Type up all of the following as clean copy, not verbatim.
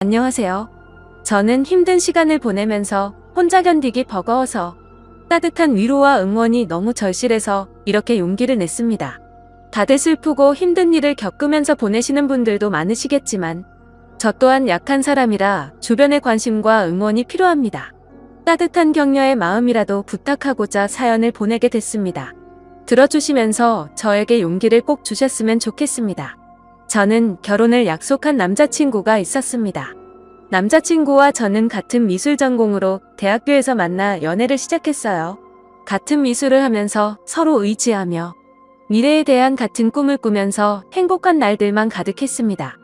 안녕하세요. 저는 힘든 시간을 보내면서 혼자 견디기 버거워서 따뜻한 위로와 응원이 너무 절실해서 이렇게 용기를 냈습니다. 다들 슬프고 힘든 일을 겪으면서 보내시는 분들도 많으시겠지만 저 또한 약한 사람이라 주변의 관심과 응원이 필요합니다. 따뜻한 격려의 마음이라도 부탁하고자 사연을 보내게 됐습니다. 들어주시면서 저에게 용기를 꼭 주셨으면 좋겠습니다. 저는 결혼을 약속한 남자친구가 있었습니다. 남자친구와 저는 같은 미술 전공으로 대학교에서 만나 연애를 시작했어요. 같은 미술을 하면서 서로 의지하며 미래에 대한 같은 꿈을 꾸면서 행복한 날들만 가득했습니다.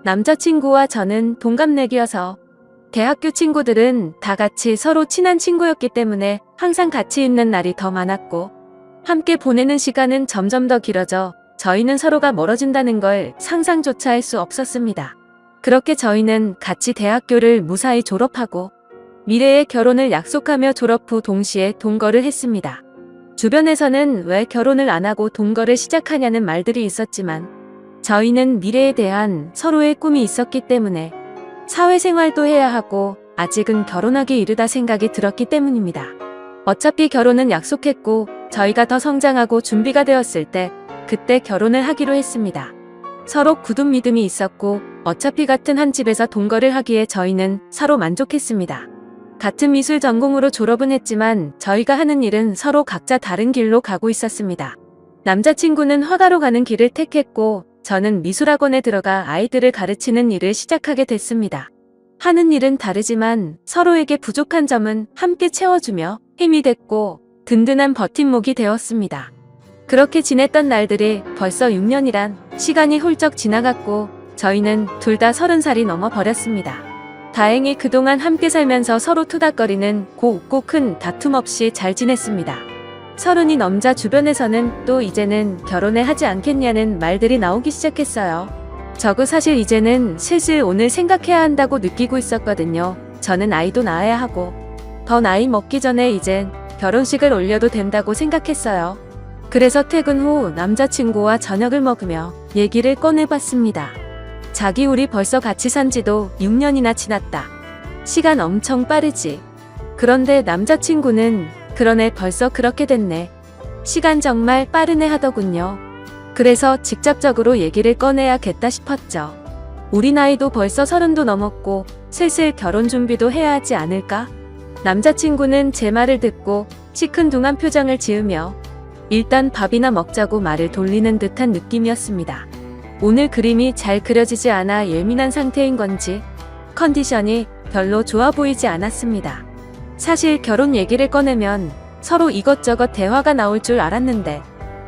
남자친구와 저는 동갑내기여서 대학교 친구들은 다 같이 서로 친한 친구였기 때문에 항상 같이 있는 날이 더 많았고 함께 보내는 시간은 점점 더 길어져 저희는 서로가 멀어진다는 걸 상상조차 할 수 없었습니다. 그렇게 저희는 같이 대학교를 무사히 졸업하고 미래의 결혼을 약속하며 졸업 후 동시에 동거를 했습니다. 주변에서는 왜 결혼을 안 하고 동거를 시작하냐는 말들이 있었지만 저희는 미래에 대한 서로의 꿈이 있었기 때문에 사회생활도 해야 하고 아직은 결혼하기 이르다 생각이 들었기 때문입니다. 어차피 결혼은 약속했고 저희가 더 성장하고 준비가 되었을 때 그때 결혼을 하기로 했습니다. 서로 굳은 믿음이 있었고 어차피 같은 한 집에서 동거를 하기에 저희는 서로 만족했습니다. 같은 미술 전공으로 졸업은 했지만 저희가 하는 일은 서로 각자 다른 길로 가고 있었습니다. 남자친구는 화가로 가는 길을 택했고 저는 미술학원에 들어가 아이들을 가르치는 일을 시작하게 됐습니다. 하는 일은 다르지만 서로에게 부족한 점은 함께 채워주며 힘이 됐고 든든한 버팀목이 되었습니다. 그렇게 지냈던 날들이 벌써 6년이란 시간이 훌쩍 지나갔고 저희는 둘 다 30살이 넘어 버렸습니다. 다행히 그동안 함께 살면서 서로 투닥거리는 웃고 큰 다툼 없이 잘 지냈습니다. 30이 넘자 주변에서는 또 이제는 결혼을 하지 않겠냐는 말들이 나오기 시작했어요. 저도 사실 이제는 슬슬 오늘 생각해야 한다고 느끼고 있었거든요. 저는 아이도 낳아야 하고 더 나이 먹기 전에 이젠 결혼식을 올려도 된다고 생각했어요. 그래서 퇴근 후 남자친구와 저녁을 먹으며 얘기를 꺼내봤습니다. 자기 우리 벌써 같이 산 지도 6년이나 지났다. 시간 엄청 빠르지. 그런데 남자친구는 그러네 벌써 그렇게 됐네. 시간 정말 빠르네 하더군요. 그래서 직접적으로 얘기를 꺼내야겠다 싶었죠. 우리 나이도 벌써 30도 넘었고 슬슬 결혼 준비도 해야 하지 않을까? 남자친구는 제 말을 듣고 시큰둥한 표정을 지으며 일단 밥이나 먹자고 말을 돌리는 듯한 느낌이었습니다. 오늘 그림이 잘 그려지지 않아 예민한 상태인 건지 컨디션이 별로 좋아 보이지 않았습니다. 사실 결혼 얘기를 꺼내면 서로 이것저것 대화가 나올 줄 알았는데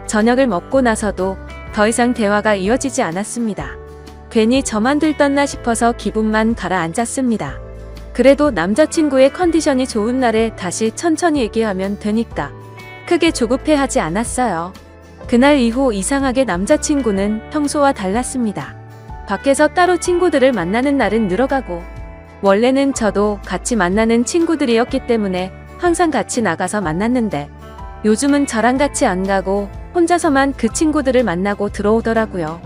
저녁을 먹고 나서도 더 이상 대화가 이어지지 않았습니다. 괜히 저만 들떴나 싶어서 기분만 가라앉았습니다. 그래도 남자친구의 컨디션이 좋은 날에 다시 천천히 얘기하면 되니까 크게 조급해하지 않았어요. 그날 이후 이상하게 남자친구는 평소와 달랐습니다. 밖에서 따로 친구들을 만나는 날은 늘어가고 원래는 저도 같이 만나는 친구들이었기 때문에 항상 같이 나가서 만났는데 요즘은 저랑 같이 안 가고 혼자서만 그 친구들을 만나고 들어오더라고요.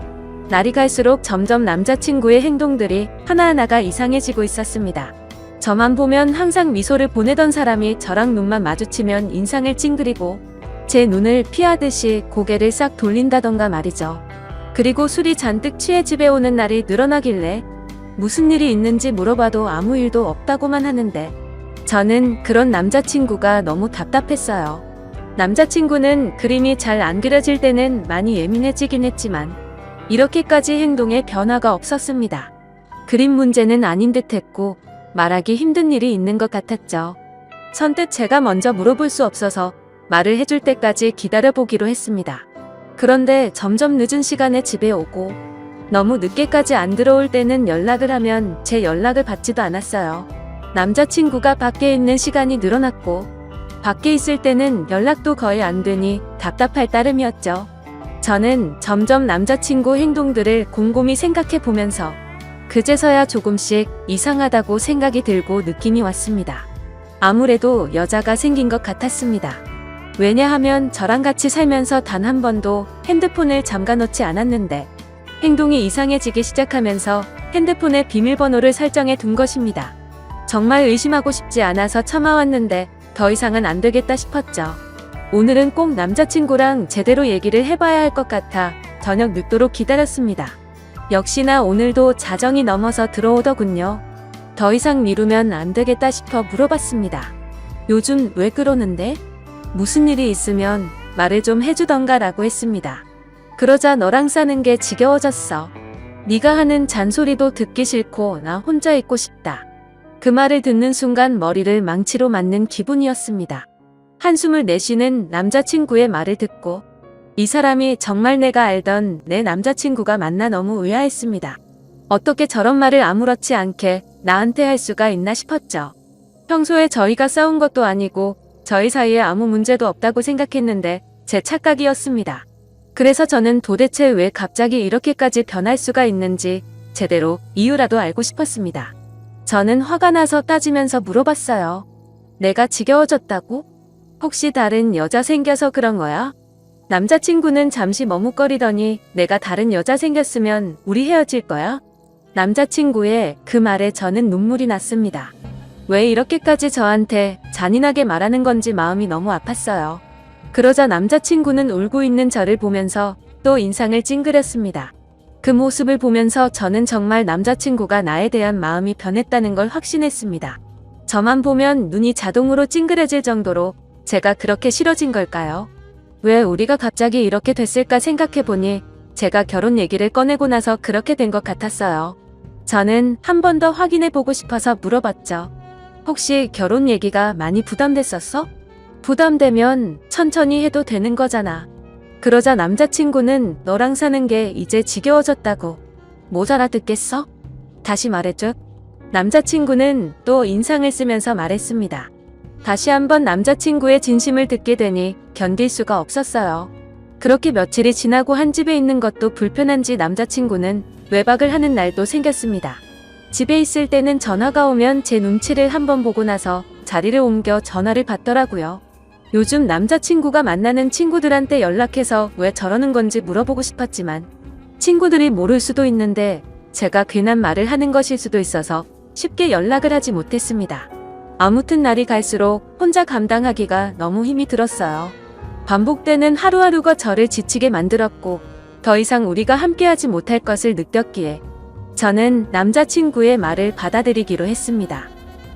날이 갈수록 점점 남자친구의 행동들이 하나하나가 이상해지고 있었습니다. 저만 보면 항상 미소를 보내던 사람이 저랑 눈만 마주치면 인상을 찡그리고 제 눈을 피하듯이 고개를 싹 돌린다던가 말이죠. 그리고 술이 잔뜩 취해 집에 오는 날이 늘어나길래 무슨 일이 있는지 물어봐도 아무 일도 없다고만 하는데 저는 그런 남자친구가 너무 답답했어요. 남자친구는 그림이 잘 안 그려질 때는 많이 예민해지긴 했지만 이렇게까지 행동에 변화가 없었습니다. 그림 문제는 아닌 듯했고 말하기 힘든 일이 있는 것 같았죠. 선뜻 제가 먼저 물어볼 수 없어서 말을 해줄 때까지 기다려보기로 했습니다. 그런데 점점 늦은 시간에 집에 오고 너무 늦게까지 안 들어올 때는 연락을 하면 제 연락을 받지도 않았어요. 남자친구가 밖에 있는 시간이 늘어났고 밖에 있을 때는 연락도 거의 안 되니 답답할 따름이었죠. 저는 점점 남자친구 행동들을 곰곰이 생각해 보면서 그제서야 조금씩 이상하다고 생각이 들고 느낌이 왔습니다. 아무래도 여자가 생긴 것 같았습니다. 왜냐하면 저랑 같이 살면서 단 한 번도 핸드폰을 잠가놓지 않았는데 행동이 이상해지기 시작하면서 핸드폰에 비밀번호를 설정해 둔 것입니다. 정말 의심하고 싶지 않아서 참아왔는데 더 이상은 안 되겠다 싶었죠. 오늘은 꼭 남자친구랑 제대로 얘기를 해봐야 할 것 같아 저녁 늦도록 기다렸습니다. 역시나 오늘도 자정이 넘어서 들어오더군요. 더 이상 미루면 안 되겠다 싶어 물어봤습니다. 요즘 왜 그러는데? 무슨 일이 있으면 말을 좀 해주던가 라고 했습니다. 그러자 너랑 사는 게 지겨워졌어. 네가 하는 잔소리도 듣기 싫고 나 혼자 있고 싶다. 그 말을 듣는 순간 머리를 망치로 맞는 기분이었습니다. 한숨을 내쉬는 남자친구의 말을 듣고 이 사람이 정말 내가 알던 내 남자친구가 맞나 너무 의아했습니다. 어떻게 저런 말을 아무렇지 않게 나한테 할 수가 있나 싶었죠. 평소에 저희가 싸운 것도 아니고 저희 사이에 아무 문제도 없다고 생각했는데 제 착각이었습니다. 그래서 저는 도대체 왜 갑자기 이렇게까지 변할 수가 있는지 제대로 이유라도 알고 싶었습니다. 저는 화가 나서 따지면서 물어봤어요. 내가 지겨워졌다고? 혹시 다른 여자 생겨서 그런 거야? 남자친구는 잠시 머뭇거리더니 내가 다른 여자 생겼으면 우리 헤어질 거야? 남자친구의 그 말에 저는 눈물이 났습니다. 왜 이렇게까지 저한테 잔인하게 말하는 건지 마음이 너무 아팠어요. 그러자 남자친구는 울고 있는 저를 보면서 또 인상을 찡그렸습니다. 그 모습을 보면서 저는 정말 남자친구가 나에 대한 마음이 변했다는 걸 확신했습니다. 저만 보면 눈이 자동으로 찡그려질 정도로 제가 그렇게 싫어진 걸까요? 왜 우리가 갑자기 이렇게 됐을까 생각해보니 제가 결혼 얘기를 꺼내고 나서 그렇게 된 것 같았어요. 저는 한 번 더 확인해보고 싶어서 물어봤죠. 혹시 결혼 얘기가 많이 부담됐었어? 부담되면 천천히 해도 되는 거잖아. 그러자 남자친구는 너랑 사는 게 이제 지겨워졌다고. 못 알아듣겠어? 다시 말해줘. 남자친구는 또 인상을 쓰면서 말했습니다. 다시 한번 남자친구의 진심을 듣게 되니 견딜 수가 없었어요. 그렇게 며칠이 지나고 한 집에 있는 것도 불편한지 남자친구는 외박을 하는 날도 생겼습니다. 집에 있을 때는 전화가 오면 제 눈치를 한번 보고 나서 자리를 옮겨 전화를 받더라고요. 요즘 남자친구가 만나는 친구들한테 연락해서 왜 저러는 건지 물어보고 싶었지만 친구들이 모를 수도 있는데 제가 괜한 말을 하는 것일 수도 있어서 쉽게 연락을 하지 못했습니다. 아무튼 날이 갈수록 혼자 감당하기가 너무 힘이 들었어요. 반복되는 하루하루가 저를 지치게 만들었고 더 이상 우리가 함께하지 못할 것을 느꼈기에 저는 남자친구의 말을 받아들이기로 했습니다.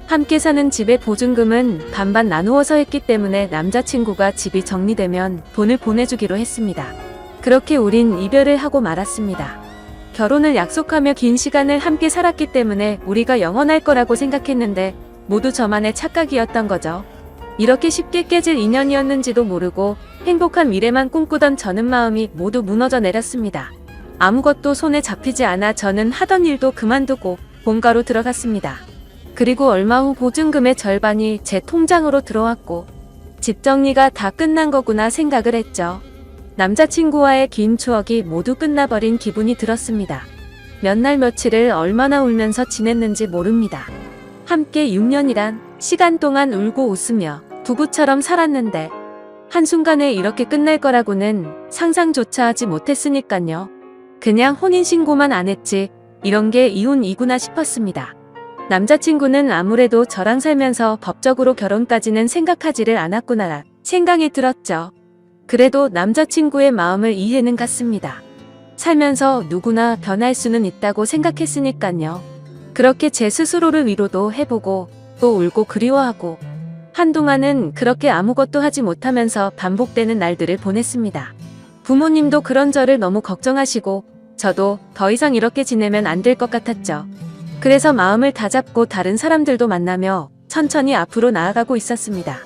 함께 사는 집의 보증금은 반반 나누어서 했기 때문에 남자친구가 집이 정리되면 돈을 보내주기로 했습니다. 그렇게 우린 이별을 하고 말았습니다. 결혼을 약속하며 긴 시간을 함께 살았기 때문에 우리가 영원할 거라고 생각했는데 모두 저만의 착각이었던 거죠. 이렇게 쉽게 깨질 인연이었는지도 모르고 행복한 미래만 꿈꾸던 저는 마음이 모두 무너져 내렸습니다. 아무것도 손에 잡히지 않아 저는 하던 일도 그만두고 본가로 들어갔습니다. 그리고 얼마 후 보증금의 절반이 제 통장으로 들어왔고 집 정리가 다 끝난 거구나 생각을 했죠. 남자친구와의 긴 추억이 모두 끝나버린 기분이 들었습니다. 몇 날 며칠을 얼마나 울면서 지냈는지 모릅니다. 함께 6년이란 시간 동안 울고 웃으며 부부처럼 살았는데 한순간에 이렇게 끝날 거라고는 상상조차 하지 못했으니깐요. 그냥 혼인신고만 안 했지 이런 게 이혼이구나 싶었습니다. 남자친구는 아무래도 저랑 살면서 법적으로 결혼까지는 생각하지를 않았구나 생각이 들었죠. 그래도 남자친구의 마음을 이해는 갔습니다. 살면서 누구나 변할 수는 있다고 생각했으니깐요. 그렇게 제 스스로를 위로도 해보고 또 울고 그리워하고 한동안은 그렇게 아무것도 하지 못하면서 반복되는 날들을 보냈습니다. 부모님도 그런 저를 너무 걱정하시고 저도 더 이상 이렇게 지내면 안 될 것 같았죠. 그래서 마음을 다잡고 다른 사람들도 만나며 천천히 앞으로 나아가고 있었습니다.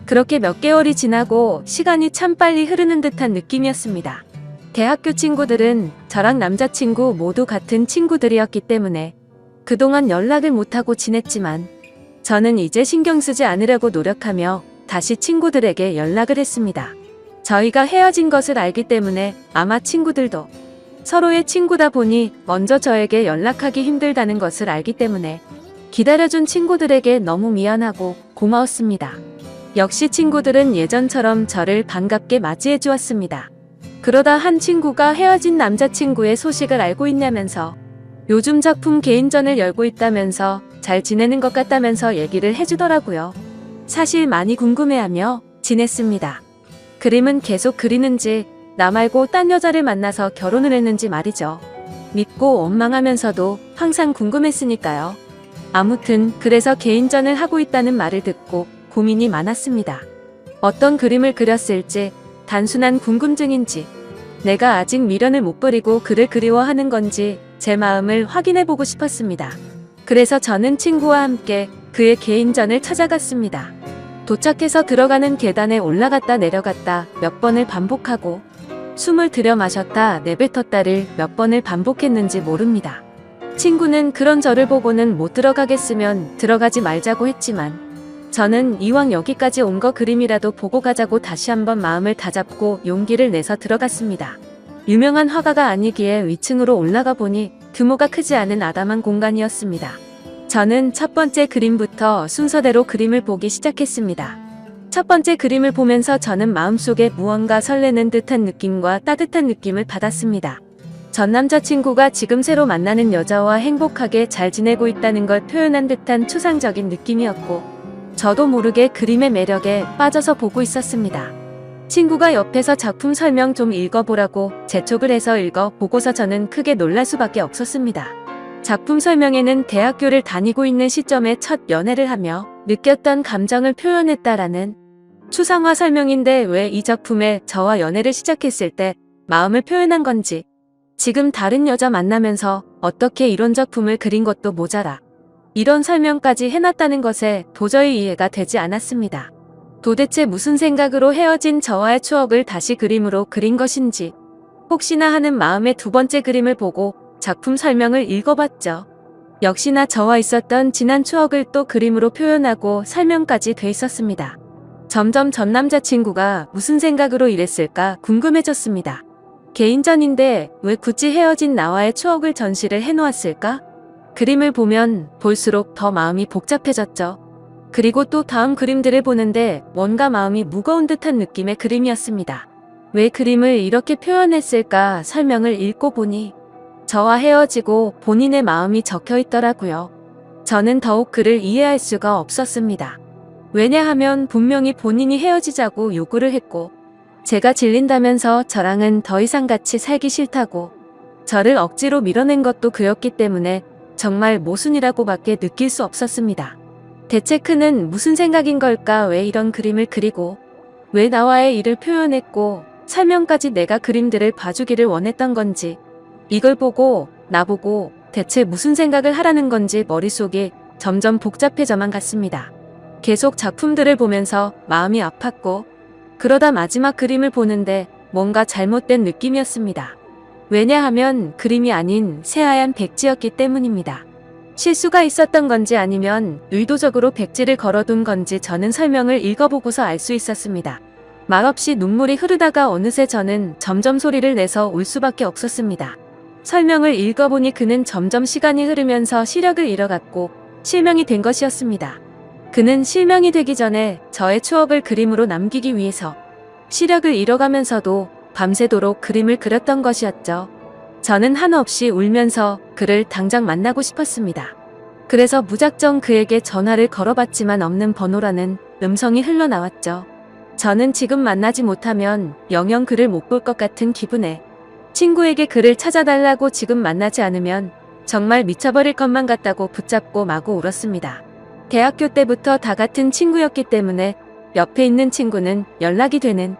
그렇게 몇 개월이 지나고 시간이 참 빨리 흐르는 듯한 느낌이었습니다. 대학교 친구들은 저랑 남자친구 모두 같은 친구들이었기 때문에 그동안 연락을 못하고 지냈지만 저는 이제 신경 쓰지 않으려고 노력하며 다시 친구들에게 연락을 했습니다. 저희가 헤어진 것을 알기 때문에 아마 친구들도 서로의 친구다 보니 먼저 저에게 연락하기 힘들다는 것을 알기 때문에 기다려준 친구들에게 너무 미안하고 고마웠습니다. 역시 친구들은 예전처럼 저를 반갑게 맞이해 주었습니다. 그러다 한 친구가 헤어진 남자친구의 소식을 알고 있냐면서 요즘 작품 개인전을 열고 있다면서 잘 지내는 것 같다면서 얘기를 해주더라고요. 사실 많이 궁금해하며 지냈습니다. 그림은 계속 그리는지 나 말고 딴 여자를 만나서 결혼을 했는지 말이죠. 믿고 원망하면서도 항상 궁금했으니까요. 아무튼 그래서 개인전을 하고 있다는 말을 듣고 고민이 많았습니다. 어떤 그림을 그렸을지, 단순한 궁금증인지, 내가 아직 미련을 못 버리고 그를 그리워하는 건지 제 마음을 확인해보고 싶었습니다. 그래서 저는 친구와 함께 그의 개인전을 찾아갔습니다. 도착해서 들어가는 계단에 올라갔다 내려갔다 몇 번을 반복하고 숨을 들여 마셨다 내뱉었다를 몇 번을 반복했는지 모릅니다. 친구는 그런 저를 보고는 못 들어가겠으면 들어가지 말자고 했지만 저는 이왕 여기까지 온 거 그림이라도 보고 가자고 다시 한번 마음을 다잡고 용기를 내서 들어갔습니다. 유명한 화가가 아니기에 위층으로 올라가 보니 규모가 크지 않은 아담한 공간이었습니다. 저는 첫 번째 그림부터 순서대로 그림을 보기 시작했습니다. 첫 번째 그림을 보면서 저는 마음속에 무언가 설레는 듯한 느낌과 따뜻한 느낌을 받았습니다. 전 남자친구가 지금 새로 만나는 여자와 행복하게 잘 지내고 있다는 걸 표현한 듯한 추상적인 느낌이었고 저도 모르게 그림의 매력에 빠져서 보고 있었습니다. 친구가 옆에서 작품 설명 좀 읽어보라고 재촉을 해서 읽어보고서 저는 크게 놀랄 수밖에 없었습니다. 작품 설명에는 대학교를 다니고 있는 시점에 첫 연애를 하며 느꼈던 감정을 표현했다라는 추상화 설명인데 왜 이 작품에 저와 연애를 시작했을 때 마음을 표현한 건지, 지금 다른 여자 만나면서 어떻게 이런 작품을 그린 것도 모자라 이런 설명까지 해놨다는 것에 도저히 이해가 되지 않았습니다. 도대체 무슨 생각으로 헤어진 저와의 추억을 다시 그림으로 그린 것인지 혹시나 하는 마음에 두 번째 그림을 보고 작품 설명을 읽어봤죠. 역시나 저와 있었던 지난 추억을 또 그림으로 표현하고 설명까지 돼 있었습니다. 점점 전 남자친구가 무슨 생각으로 이랬을까 궁금해졌습니다. 개인전인데 왜 굳이 헤어진 나와의 추억을 전시를 해놓았을까? 그림을 보면 볼수록 더 마음이 복잡해졌죠. 그리고 또 다음 그림들을 보는데 뭔가 마음이 무거운 듯한 느낌의 그림이었습니다. 왜 그림을 이렇게 표현했을까 설명을 읽고 보니 저와 헤어지고 본인의 마음이 적혀 있더라고요. 저는 더욱 그를 이해할 수가 없었습니다. 왜냐하면 분명히 본인이 헤어지자고 요구를 했고 제가 질린다면서 저랑은 더 이상 같이 살기 싫다고 저를 억지로 밀어낸 것도 그였기 때문에 정말 모순이라고밖에 느낄 수 없었습니다. 대체 그는 무슨 생각인 걸까? 왜 이런 그림을 그리고 왜 나와의 일을 표현했고 설명까지 내가 그림들을 봐주기를 원했던 건지, 이걸 보고 나보고 대체 무슨 생각을 하라는 건지 머릿속이 점점 복잡해져만 갔습니다. 계속 작품들을 보면서 마음이 아팠고 그러다 마지막 그림을 보는데 뭔가 잘못된 느낌이었습니다. 왜냐하면 그림이 아닌 새하얀 백지였기 때문입니다. 실수가 있었던 건지 아니면 의도적으로 백지를 걸어둔 건지 저는 설명을 읽어보고서 알 수 있었습니다. 말없이 눈물이 흐르다가 어느새 저는 점점 소리를 내서 울 수밖에 없었습니다. 설명을 읽어보니 그는 점점 시간이 흐르면서 시력을 잃어갔고 실명이 된 것이었습니다. 그는 실명이 되기 전에 저의 추억을 그림으로 남기기 위해서 시력을 잃어가면서도 밤새도록 그림을 그렸던 것이었죠. 저는 한없이 울면서 그를 당장 만나고 싶었습니다. 그래서 무작정 그에게 전화를 걸어봤지만 없는 번호라는 음성이 흘러나왔죠. 저는 지금 만나지 못하면 영영 그를 못 볼 것 같은 기분에 친구에게 그를 찾아달라고 지금 만나지 않으면 정말 미쳐버릴 것만 같다고 붙잡고 마구 울었습니다. 대학교 때부터 다 같은 친구였기 때문에 옆에 있는 친구는 연락이 되는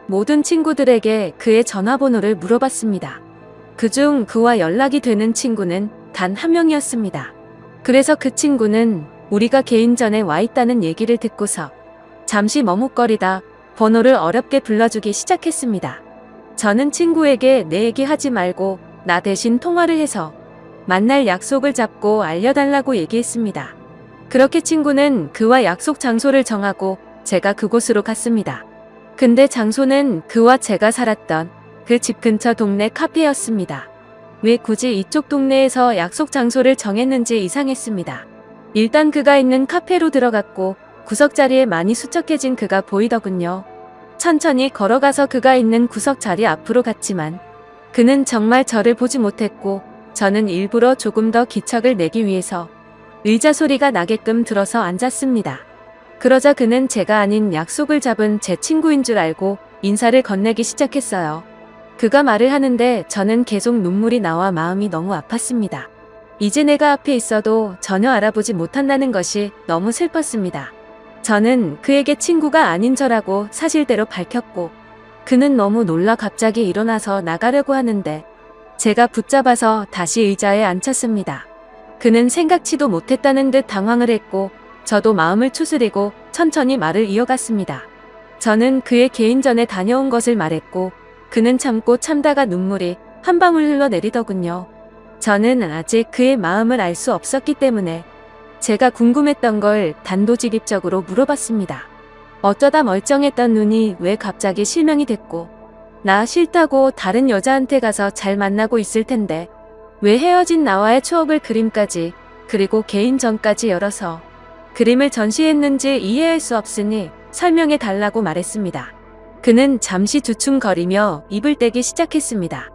모든 친구들에게 그의 전화번호를 물어봤습니다. 그중 그와 연락이 되는 친구는 단 한 명이었습니다. 그래서 그 친구는 우리가 개인전에 와 있다는 얘기를 듣고서 잠시 머뭇거리다 번호를 어렵게 불러주기 시작했습니다. 저는 친구에게 내 얘기 하지 말고 나 대신 통화를 해서 만날 약속을 잡고 알려달라고 얘기했습니다. 그렇게 친구는 그와 약속 장소를 정하고 제가 그곳으로 갔습니다. 근데 장소는 그와 제가 살았던 그 집 근처 동네 카페였습니다. 왜 굳이 이쪽 동네에서 약속 장소를 정했는지 이상했습니다. 일단 그가 있는 카페로 들어갔고 구석자리에 많이 수척해진 그가 보이더군요. 천천히 걸어가서 그가 있는 구석 자리 앞으로 갔지만 그는 정말 저를 보지 못했고 저는 일부러 조금 더 기척을 내기 위해서 의자 소리가 나게끔 들어서 앉았습니다. 그러자 그는 제가 아닌 약속을 잡은 제 친구인 줄 알고 인사를 건네기 시작했어요. 그가 말을 하는데 저는 계속 눈물이 나와 마음이 너무 아팠습니다. 이제 내가 앞에 있어도 전혀 알아보지 못한다는 것이 너무 슬펐습니다. 저는 그에게 친구가 아닌 저라고 사실대로 밝혔고 그는 너무 놀라 갑자기 일어나서 나가려고 하는데 제가 붙잡아서 다시 의자에 앉혔습니다. 그는 생각지도 못했다는 듯 당황을 했고 저도 마음을 추스리고 천천히 말을 이어갔습니다. 저는 그의 개인전에 다녀온 것을 말했고 그는 참고 참다가 눈물이 한 방울 흘러내리더군요. 저는 아직 그의 마음을 알 수 없었기 때문에 제가 궁금했던 걸 단도직입적으로 물어봤습니다. 어쩌다 멀쩡했던 눈이 왜 갑자기 실명이 됐고 나 싫다고 다른 여자한테 가서 잘 만나고 있을 텐데 왜 헤어진 나와의 추억을 그림까지 그리고 개인전까지 열어서 그림을 전시했는지 이해할 수 없으니 설명해 달라고 말했습니다. 그는 잠시 주춤거리며 입을 떼기 시작했습니다.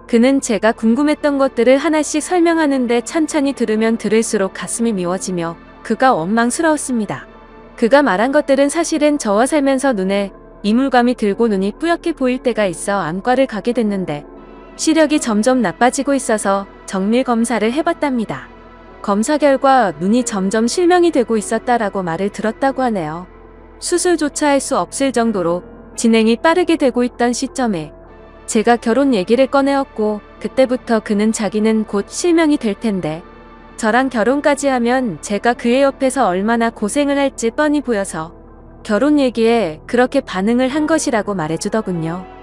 그는 제가 궁금했던 것들을 하나씩 설명하는데 천천히 들으면 들을수록 가슴이 미워지며 그가 원망스러웠습니다. 그가 말한 것들은 사실은 저와 살면서 눈에 이물감이 들고 눈이 뿌옇게 보일 때가 있어 안과를 가게 됐는데 시력이 점점 나빠지고 있어서 정밀 검사를 해봤답니다. 검사 결과 눈이 점점 실명이 되고 있었다라고 말을 들었다고 하네요. 수술조차 할 수 없을 정도로 진행이 빠르게 되고 있던 시점에 제가 결혼 얘기를 꺼내었고 그때부터 그는 자기는 곧 실명이 될 텐데 저랑 결혼까지 하면 제가 그의 옆에서 얼마나 고생을 할지 뻔히 보여서 결혼 얘기에 그렇게 반응을 한 것이라고 말해주더군요.